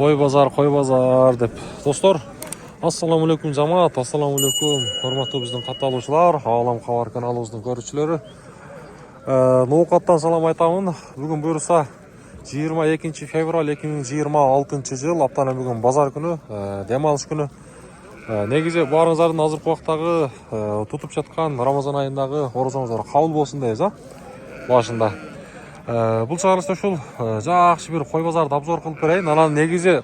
Koy bazar деп. Dostlar, assalamu alaikum jamaat, assalamu alaikum. Hormatly bizning qataluvchilar, Alam Xabar kanalımızın görüşçüleri. Noqattan salam aytaman. Bugün buyursa 22 fevral 2026 yıl haftanın bugün bazar günü, dem alış günü. Негизи барыңыздардын азыркы убактагы тутуп жаткан Рамазан айындагы орозоңуздар кабыл болсун дейбиз, башында. Бул чыгарылышта ушул жакшы бир кой базарды обзор кылып берейин. Анан негизи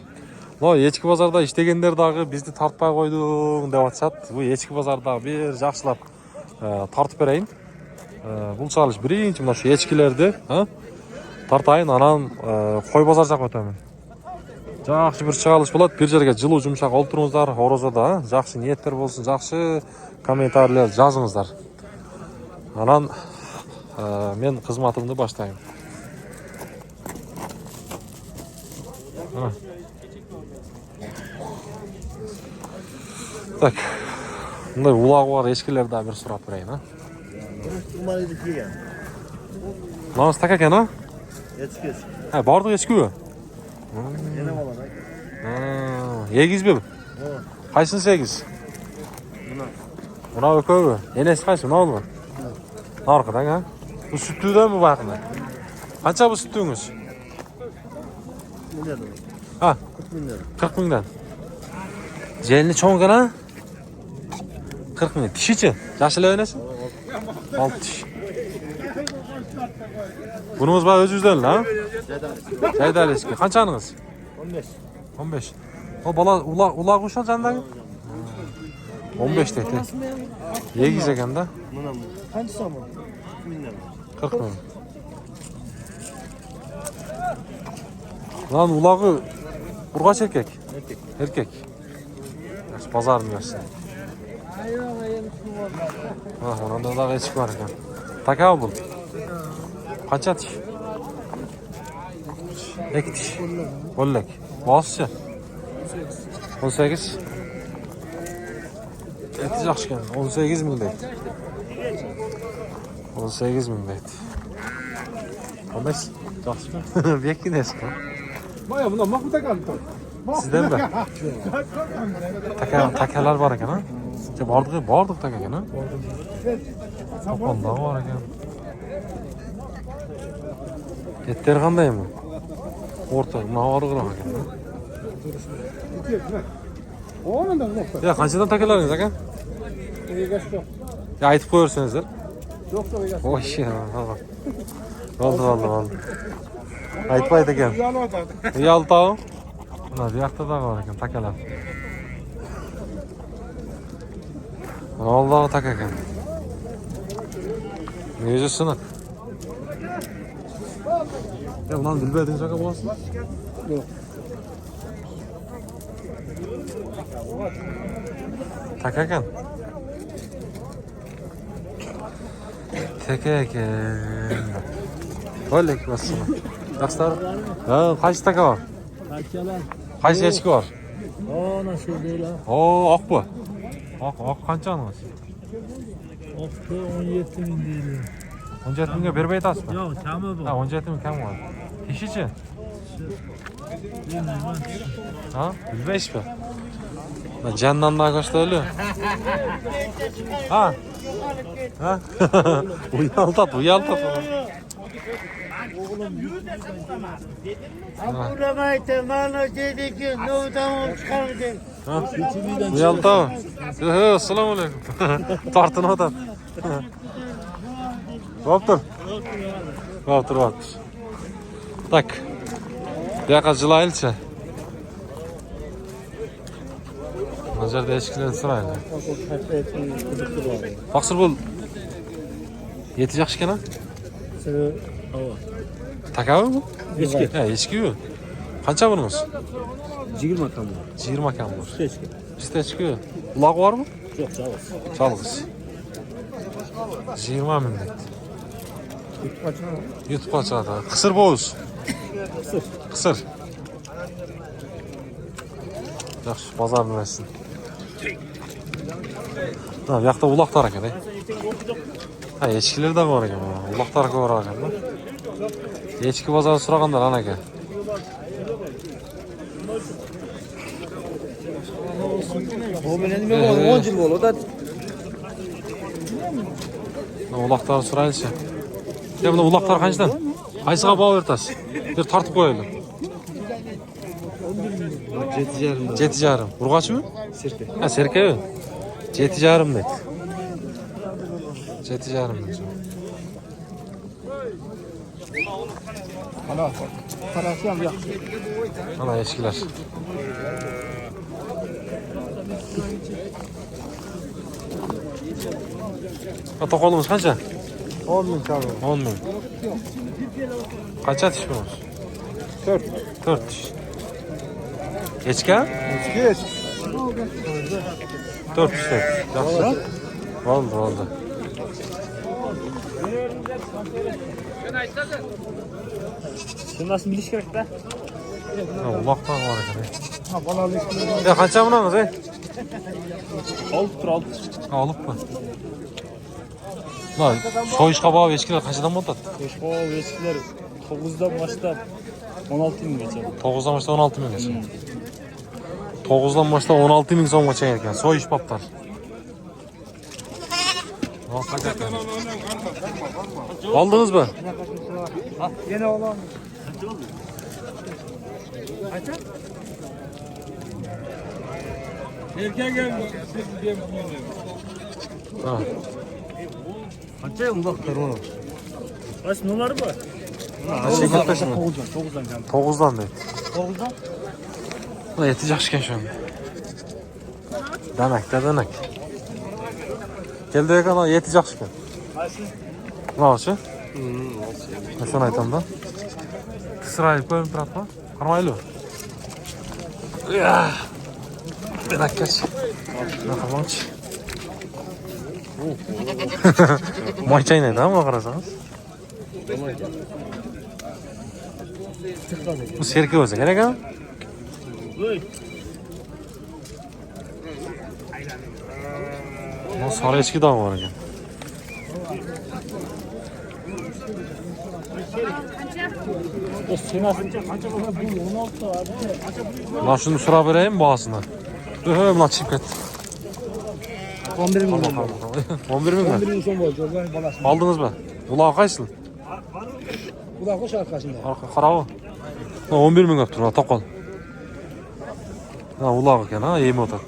эчки базарда иштегендер дагы бизди тартпай койдуң деп атышат. Бул эчки базарда бир жакшылап тартып берейин. Бул чыгарылыш биринчи мына ушу эчкилерди тартайын, анан кой базар жака өтөмүн. Жакшы бир чыгарылыш болот. Бир жерге жылуу жумшак олтуруңуздар, орозодо жакшы ниеттер болсун, жакшы комментарийлер жазыңыздар. Анан мен кызматымды баштайм. Так. Мындай улагы бар эчкилерди да бир сурап берейин, Намыз так экен, Эчки. Бардык эчкиби? Эне балам. Эгизби? Кайсынысы эгиз? Мына экөөбү? Энеси кайсы? Мынабы? Аркадан, Бул сүттүүдөнбү бакында? Канча бул сүттүүңүз? 40 миңден. Желini чоң экен, 40 миң. Тишичи? Жаш эле энеси? 6 тиш. Bununuz bayağı özünüzden lan? Jaydal eski. Kançanınız? 15. 15. O bala ulak uşal candan? 15 dedi. Yegiz eken da? Kaçsa mı? 40 mı? Lan ulağı burgaç erkek? Erkek. Pazarını versin. Ondan da eski var eken. Taka bul. Kaç atış? 2 tiş. Bollek. Basıcı. 18. Eti жақшыken. 18 ming deydi. 18 ming deydi. Qandaysiz? Жақşı. Bekkin eski. Baya bundan Mahmut Akan. Sizden mi? Takalar var eken, Bardık taka eken, Topandağı var eken. Etleri qanday mı? Orta, navarı qırak eken. Ya qanchadan takalarınız aka? Ya aytib qo'yursanizlar. Oy, oldu. Aytmaydi ekan. Uyaltau. Mana bu yoqda da bor ekan takalar. Mana oldi taka ekan. Yüzü sınık. Ya bundan bilmediğiniz aka bolasın? Yok. Tak ekan. Teke ekan. Bollek basın. Yaxşılar. Qaysi taka var? Takalar. Qaysi echki var? Nasıl değil ha? Oq bu. Oq qanchanız? Oqda 17 ming deydi. 17 mingga bermay aytasizmi? Yo'q, kami bu. 17 ming kam var. Tishichi? Bilmaysizmi? Jannandan ko'chdi o'li. Uyaltat. Buramaydı, bana dedi ki no'dan çıkardı. Uyaltat. Assalomu alaykum. Tortin otam. Bo'ptur. Tak. Bu yoqqa jilayilchi. Bu yerda echkilarni so'rayli. Taqsir bo'l. Yeti yaxshi ekan-a? Takami bu? Echki. Echki-ku. Qancha bunimiz? 20 kam. 20 kam bor. Echki. Bizda echki. Uloq bormi? Yo'q, Chalg'iz. 20 ming deydi. YouTube qochadi. Qisir bo'z. Qisir. Yaxshi, bozorni versin. Bu yoqda uloqlar ekan. Echkilar da bor ekan. Uloqlar ko'p bor ekan. Echki bozori so'raganlar anaga. O benim nime 10 yıl oldu da. Ulaqtary suraylıçı. Ya bunda ulaqtar kaçtan? Qaysiga baho bertasiz? Bir tartib qo'yaylik. 7,5. 7,5. Urg'ochmi? Serke. Ha, serka. 7,5 dedi. 7,5 dedi. Ana. Parası ham yaxshi. Ana echkilar. To'qolimiz qancha? 10 ming kalori. 10 ming. Qancha tish bunimiz? 4. 4 tish. Echka? Geç. 4 tish. Yaxshi. Oldu. Şundan biliş gerek de. Ulaqdan var ekan. Ha balalı işler. Ya qancha bunamiz, ey? 6 tur 6. Olibmi? Lan, soyishqa baho echkilar qanchadan bo'ladi? Koşko eskiler 9'dan başlap 16 ming geçer. 9'dan başlab 16 minggacha. 9'dan başlab 16 ming so'mgacha ekan. So'yish boplar. Oldingizmi? Ha yine olan. Erken gelmiş. Ha. Kaça uzaklar oğlum? Kaç numara var? Şey kaçtasın? 9'dan geldi. 9'dan deydi. 9'dan? Ulan eti yaxshi ekan shunda. Danak. Keldi ekan, eti yaxshi ekan. Qaysi? Nima-chi? Shuni aytamda. Kisrayib ko'rinib turibmi? Qaramayli. Danak-kachi. Naqamoch. Moy chaynaydi, ha, buni qarasangiz. Bu serka bo'lsa kerak, ha? Bu sarı eski dağ var ekan. Lan şunu sıra vereyim bahasına. Öyle lan çip ketdi. 11 ming. 11 ming mi? 11 ming so'm bo'ldi, jo'rlar balasi. Aldınız mı? Ulağı kaçsın? Ular qo'sh arkasında. Arka qarağı. 11 ming öptür ha, toqol. Ha, ulağı ekan ha, yemi o'tadi.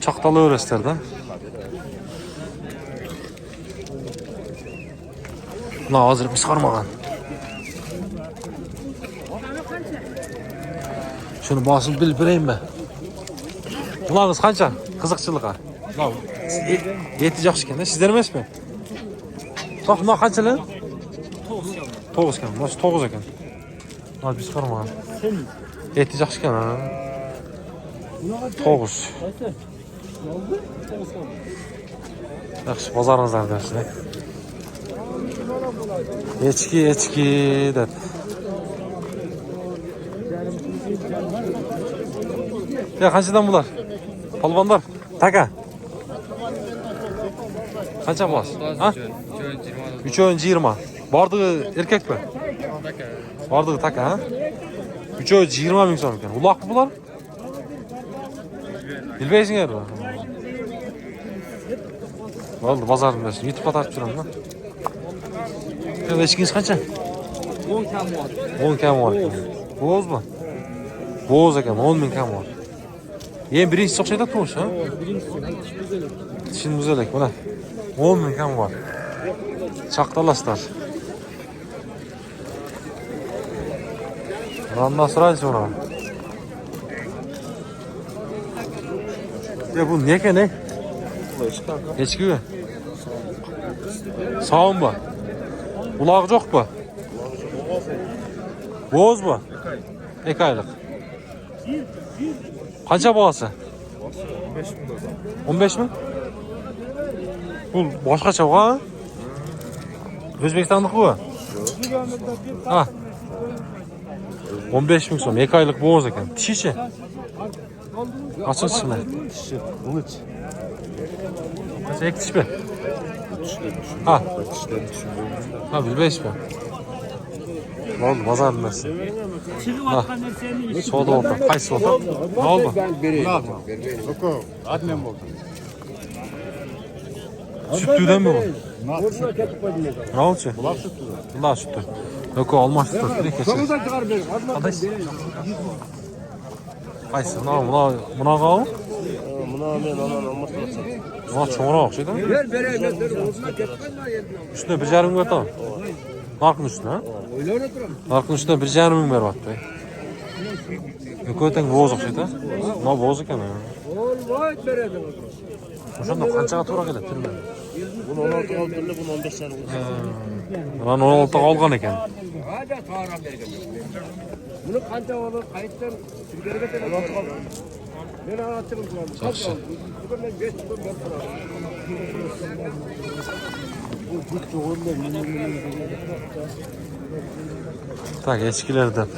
Çaqtalı öresler de. Buna hozir biz qarmagan. Şunu basıp bilip vereyim ben. Ulanız qancha? Qiziqchilikqa. Eti yaxshi ekan, sizlar emasmi? To'q, buna qanchalar? 9 ekan. Mana 9 ekan. Mana biz qarmagan. Eti yaxshi ekan ha. 9. Yaxshi, bozoringizdan bersin. Echki deb. Ya qanchadan bular? Polvonlar, taka. Qancha bo'las? Ha? 3,20. Bordig'i erkakmi? Bordig'i taka, ha? 3,20 ming so'm ekan. Uloqmi bular? Bilmaysizlarmi? Bo'ldi, bozorda YouTube'ga tartib turaman da. Ya echkingiz qancha? 10 kam bor. 10 kam bor ekan. Bo'zmi? Bo'z ekan, 10 ming kam bor. Birinchisi o'xshaydi-ku o'sha, ha? Tishin buzalak, mana. 10 ming kam bor. Chaqtalaslar. Randan so'raysiz uni. Ya bu ne ekan, Echki. Sağımmi? Uloq yo'qmi? Bo'zmi? 2 oylik. Qancha bo'g'asi? 15 ming. Bu boshqacha ha? O'zbekistonniki bu. Ha. 15 ming so'm, 2 oylik bo'g'az ekan. Tishi-chi? Qancha tishi? Uluç. Qancha tishmi? Ha. Ha, bilmaysizmi? Bo'ldi, bozordan. Çıkıp atkan nerseni işi. Soda orta. Qaysi soda? Ne oldu? Admen oldu. Sütüden mi bu? Ne oldu? Bulak sütü. Bunlar sütü. Yok o almaz sütü. Ne keçer? çıkar benim. Adayız. Qaysi? Buna qağı? Buna men anan olmasa. Buna çoğuna okşaydı mı? Ver Osman ketmez mi? Üstüne 1,5 ming atam. Narkın üstüne ha? Öyle oturam. Narkın üstüne 1,5 ming berip atdı. Yok öten boz okşaydı. Buna boz ekan ya. Olmay veredim. Oşanda qanchaga to'g'ri keladi tilman? Bunu 16 kaldırdı, bunu 15 tane oldu. Mana 16 ga olgan ekan. Hadi sağram bergen. Bunu kanca olur kayıttan sürgeriga tele 16 kaldı. Ben anlatırım bunu. Yaxshi. Bugün ben 5 gün ben Tak, echkilardan.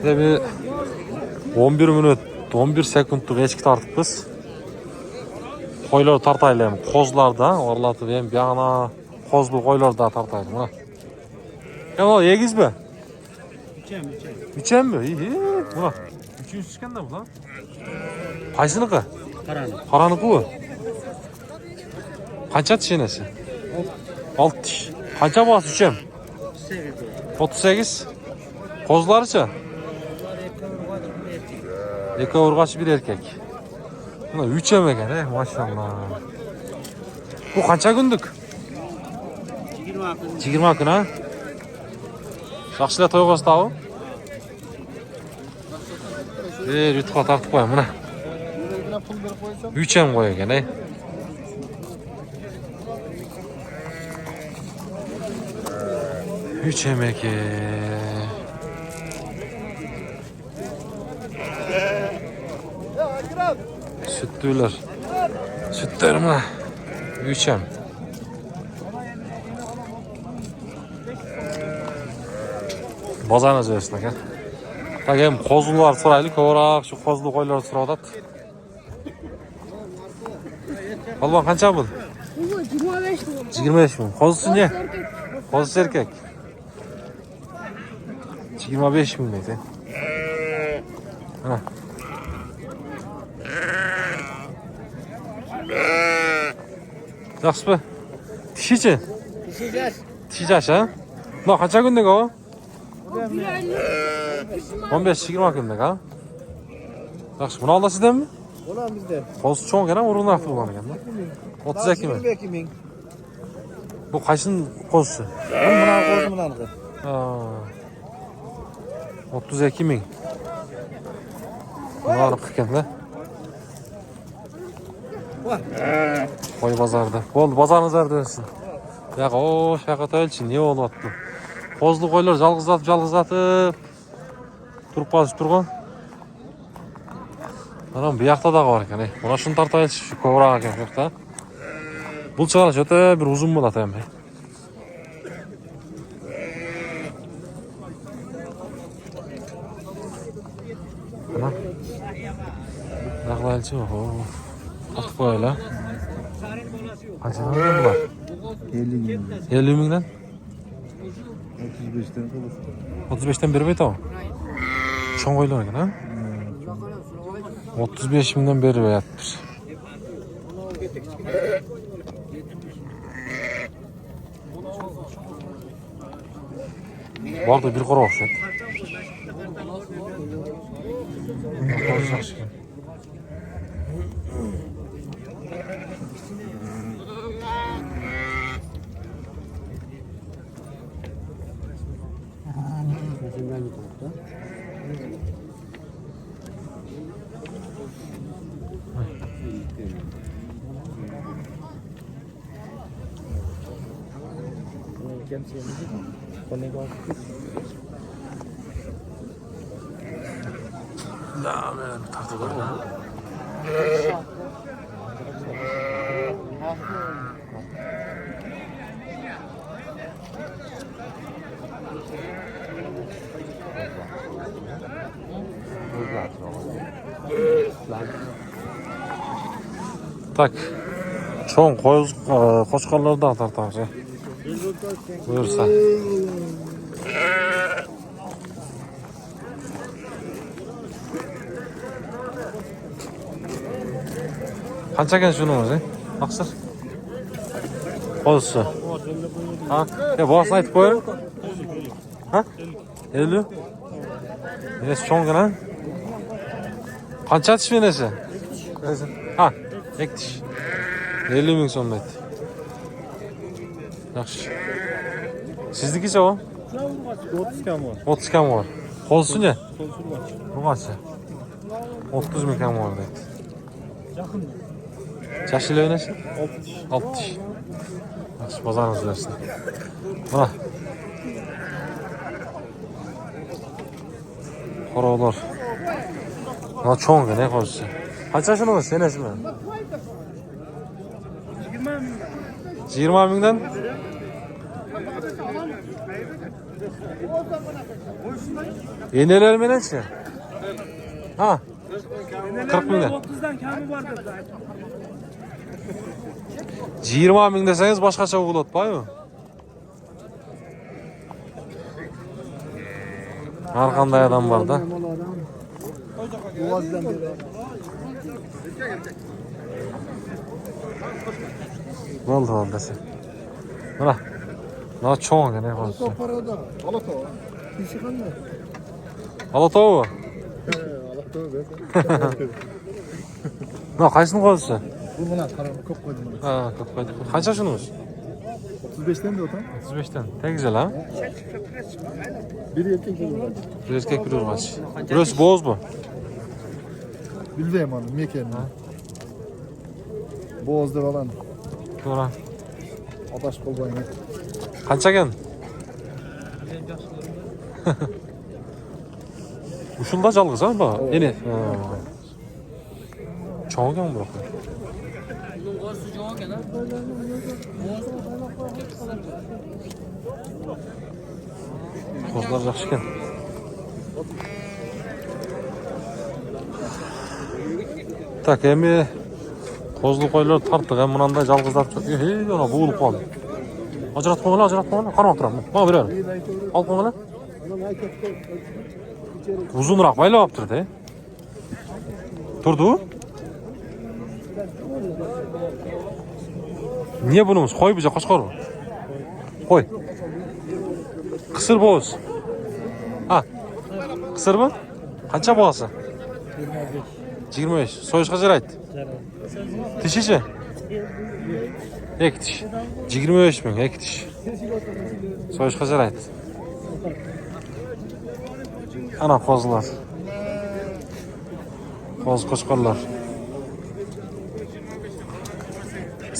Bir 11 minut, 11 sekundluk echki tartıpmiz. Qo'ylar tartaylı ham, qo'zlarda, orlatib ham buyog'ina qo'zli qo'ylarda tartaylı. Mana. Yana yegizmi? Uchami? İyi. Mana. 300 chiqanda bular. Qaysiniki? Qaraniki bu. Qancha tishinasi? 6 tish. Qancha bo'lsa 3 ham? 38. Qo'zlaricha? Eka urg'achi bir erkak. Buna 3 ham ekan, maşallah. Bu qancha kunlik? 20 kun ha? Yaxshilar to'y qilsam. Yutqa tartib qo'yam mana. 3 ham qo'y ekan, ey. Üç yemek. Sütlüler. Sütlerim ha. Üçem. Bazarınız versin aka. Tak hem kozlular sıraylı kovarak şu kozlu koyları sıradat. Alban kança bu? 25 mi? 25 mi? Kozusu ne? Kozusu erkek. 25 bin neydi? Ha. Yaxşı mı? Dişici? Dişici ha? Ne kaça günlük o? 15-20 günlük ha? Yaxşı, bunu alda sizden mi? Ulan bizde. Kozusu çoğun gene urun artık ulan gene. 32 mi? 22 bin. Bu kaçın kozusu? Buna koydum lan. 32 bin. Bunu alıp kırken de. Koy bazarda. Oldu bazarınız var dönsün. Ya o şaka ölçün niye oldu attı? Kozlu koylar jalgızlatıp turup basıp turgan. Anam bir yakta da var ekan. Buna şunu tartaylı şu kovrak ekan yok da. Bul çıkarış öte bir uzun mu atayım be. Ana. Naklaylıcı mı? Atıp böyle. Kaçıdan mı bunlar? 50 bin. 50 binden? 35'ten olur. 35'ten beri mi tamam? Çoğun koyular ekan ha? 35 binden beri be yatmış. Bu arada bir kora okşat. Nah, ben tartıp koyayım. Tak. Çoğun qo'chqonlardan tartamiz. Buyursa. Qancha ekan shunimiz, Taqsir. Qo'ysa. Ha? Boshini aytib qo'ying. Ha? 50. Nesi cho'ngina? Qancha tish menasi? Ha, 2 tish. 50 ming so'm aytdi. Yaxshi. Siznikicha o? 30 kam var. 30 kam bor. Qo'lsinya? Solsul var. Bu qancha? 30 ming kam bor deydi. Yakın. Yaşıyla oynasın? 6 diş. 6 tish. Yaxshi, bozoringiz bersin. Mana. Qorovlar. Mana cho'ng ne qo'ysa. Qanchasini olasiz, senasimi? 20 mingdan. Eneler menenchi? Ha. 40 mingdan. 30'dan kami var da. 20 ming desangiz boshqacha bo'ladi-ku. Har qanday odam bor-da. Bo'ldi desa. Mana. Mana cho'ng ne qo'ysa. Alatovu. Ne qaysini qo'ysa? Bu buna qarama ko'p qo'ydim. Ha, ko'p qo'ydi. Qancha shunimiz? 35'ten de otan. 35 dan. Ne güzel ha? Bir erkek bir var. Bir erkek bir urmaç. Burası boz bu. Bildim onu meken. Boğazda falan. Doğru. Ataş kolbayını. Qancha ekan? Ushunda jalg'iz ha bu. Eni. Cho'ngan bu. Qo'zlar yaxshi ekan. Tak, endi qo'zli qo'ylar tartib, ham bunday jalg'izlar. Yana bo'g'ilib qoldi. Ajratmoqlar. Qarab turaman. Mana berar. Ol qo'nglar. Uzunroq baylayapti-da. Turdi. Niye bunimiz? Qo'y biza qo'shqormi? Qo'y. Qisir bo'z. Ha. Qisirmi? Qancha bo'lsa? 25. So'yish qancha aytdi? Tishichi? 2 tish. 25 ming, 2 tish. So'yish qancha aytdi? Ana qo'zlar. Qo'z qo'shqorlar.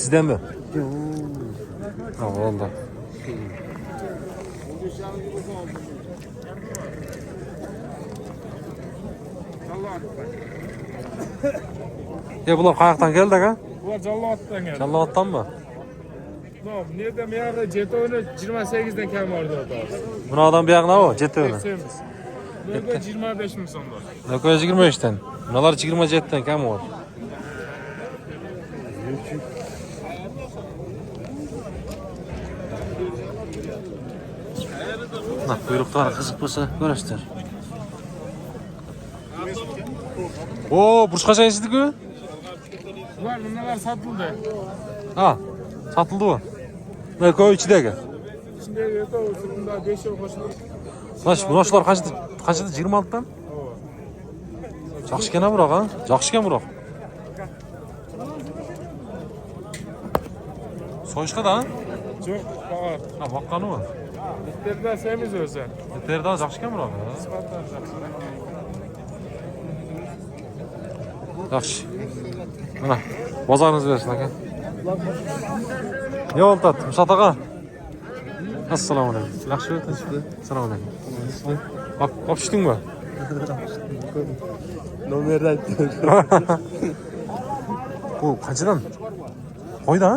Sizdenmi? Ha, oldu. Bular qayerdan keldi aka? Bular Jallovatdan geldi. Jallovatdan mı? Nereden bir yerde Jetoni 28'den kam vardı o da. Buna adam bir yakına o, Jetoni. Nerede 25 mi sonunda? Ne koyacak 25'ten? Bunalar 27'den kam var. Kuyruklar kızık bolsa görürsüzler. Oo, burç kaça geçtik mi? Bunlar satıldı. Ha, satıldı mı? Ne koy içindeki? İçinde yok o sırtında 5 yıl koşulur. Bunaşlar kaçtı? 26'dan? Жақсы екен бірақ, ha? Жақсы екен бірақ. Soyışqa da? Çok bağır. Ha, baqqanı mı? İtlerden sevimiz özü. Terda жақсы екен бірақ. Sıfatlar жақсы. Жақсы. Mana, bozorыңыз bersin aka. Ne oldu tat? Musat ağa. Assalomu alaykum. Yaxshi o'tibsiz? Assalomu alaykum. Olib tushdingmi? Nomerni aytdim. Bu qanchadan? Qo'yda?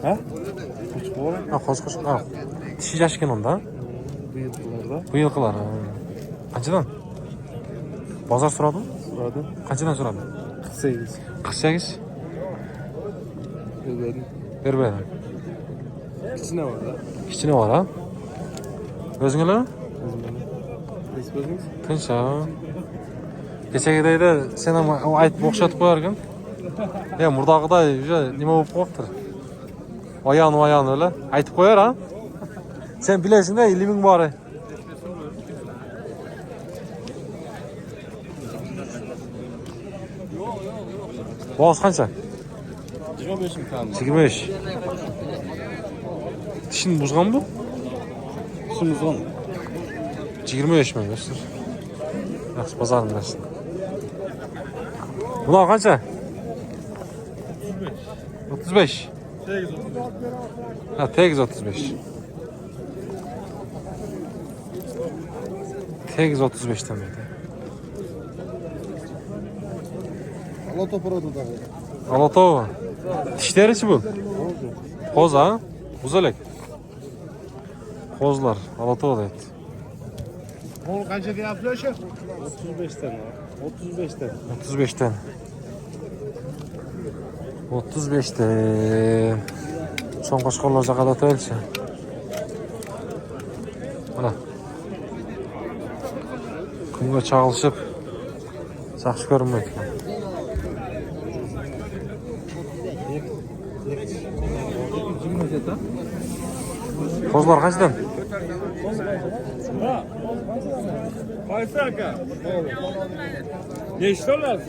Ha? Ha, qo'sh. Ha. Tishi yashgan unda. Bu yilqilar. Qanchadan? Bozor so'radim? So'radim. Qanchadan so'radim? 48. 48. Verdim. Bermedi. İçine var da. Kichkina bor, ha? O'zinglar? Ekspertimiz. Tinch, ha. Kechagidayda sen ham aytib o'xshatib qo'yarkan. Murdagıday nima bo'lib qolibdir? Ayağını öyle. Aytıp koyar ha. Sen bilesin de 50 bin bari. Boğaz kança? 25 mi kaldı? 25. Dişin buzgan bu? Şunuz on. 25 mi göster? Yaxşı pazarın dersin. Buna kança? 35. Ha, tek 35. Tek 35 demeydi. Aloto porodu da. Alatova. Dişleri içi bu. Koz ha? Buzalek. Kozlar. Alatova da et. Bol kaça diye yapıyorsun? 35'ten var. 35'ten. 35'ten. 35'ten. Son koşkollarca kadar ölçü. Ana. Kumga çağılışıp sakşı görünmeydi. Kozlar kaçtan? Ha. Kaysaka. Ne işlerler?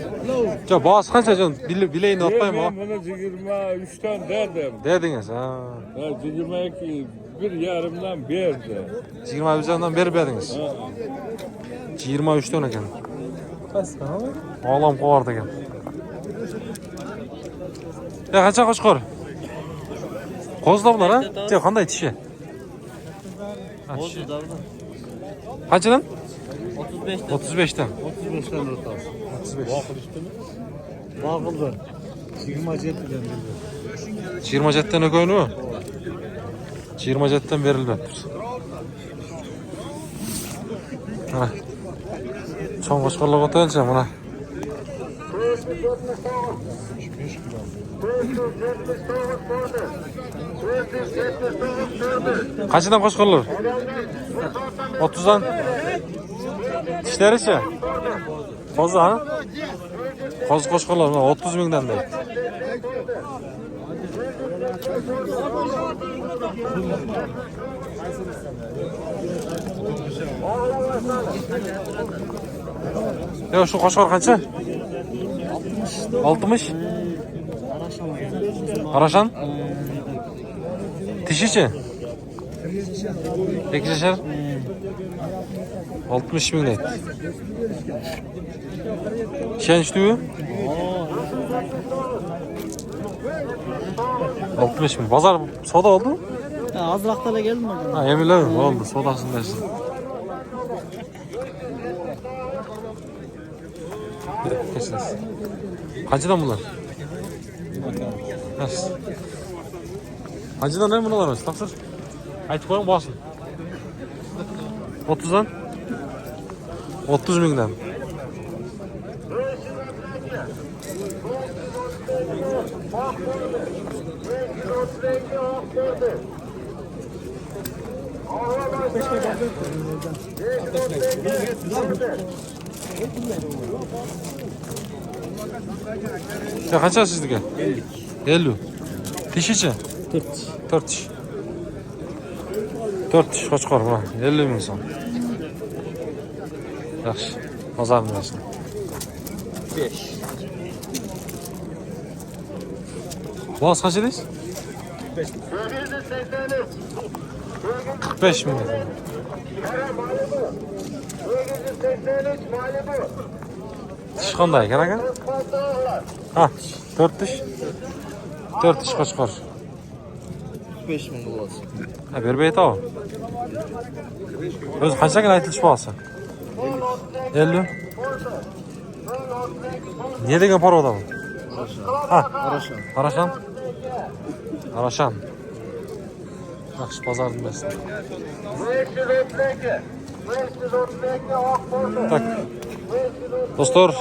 Ya bazı kaça can bileğini atmayayım ha. Ben bunu 23'ten derdim. Derdiniz ha. Ben 22 bir yarımdan verdi. 20 üzerinden beri verdiniz. 23 tane ekan. Ağlam kovardı ekan. Ya kaça koşkor? Kozda bunlar ha? Ya kanday tişi? Oldu da orada. Kaçıdan? 35'te. 35'ten. 35'ten orta. 35. Bakıldı. 27'den beri. 27'ten ököyünü mü? 27'ten verilmektir. Ana. Son koşkorluğa oteleceğim ana. Kaçıdan koşkorlar? 30'dan. Dişleri içi? Kozu ha? Koz koşkorlar 30 binden de. Ya şu koşkor kaçı? 60. Araşan? Dişi içi? 8 yaşar? 60 bin net. Şenç düğü? 60 bin. Pazar soda oldu mu? Azraqtala geldim oradan. Ha, eminler mi? Oldu. Sodasını dersin. Geçiniz. Kaçıdan bunlar? Nasıl? Kaçıdan ne bunlar? Taksır. Aytıp koyun basın. 30'dan? 30 binden. Ya kaça sizde? 50. Diş içi? 4 diş. 4 diş kaç var mı? 50 bin son. Yaxşı. Pazar versin. 5. Boğaz kaç ediyiz? 45 bin. Diş qanday ekan aka? Ha, 4 diş. 4 diş kaç var? 5 ming bo'ladi. Ha, berbey tav. O'zi qanchaga aytilish bo'lsa? 50. Ne degan paroda bu? Ha, Araşan. Araşan. Araşan. Yaxshi pazarni bilsin. Tak. Dostlar,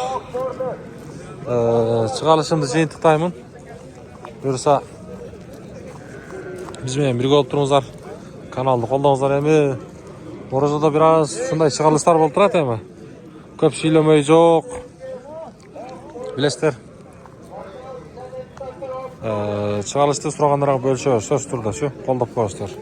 çıqalışımızı jeyintiqtayman. Buyursa biz bilan birga bo'lib turingizlar. Kanalni qo'llayingizlar emi. Orada biraz shunday chiqarishlar bo'lib turadi emi. Ko'p shiylamay yo'q. Bilasizlar. Чыгарылышты сурагандарга бөлүшөбүз сөзсүз түрдө, колдоп коесуздар.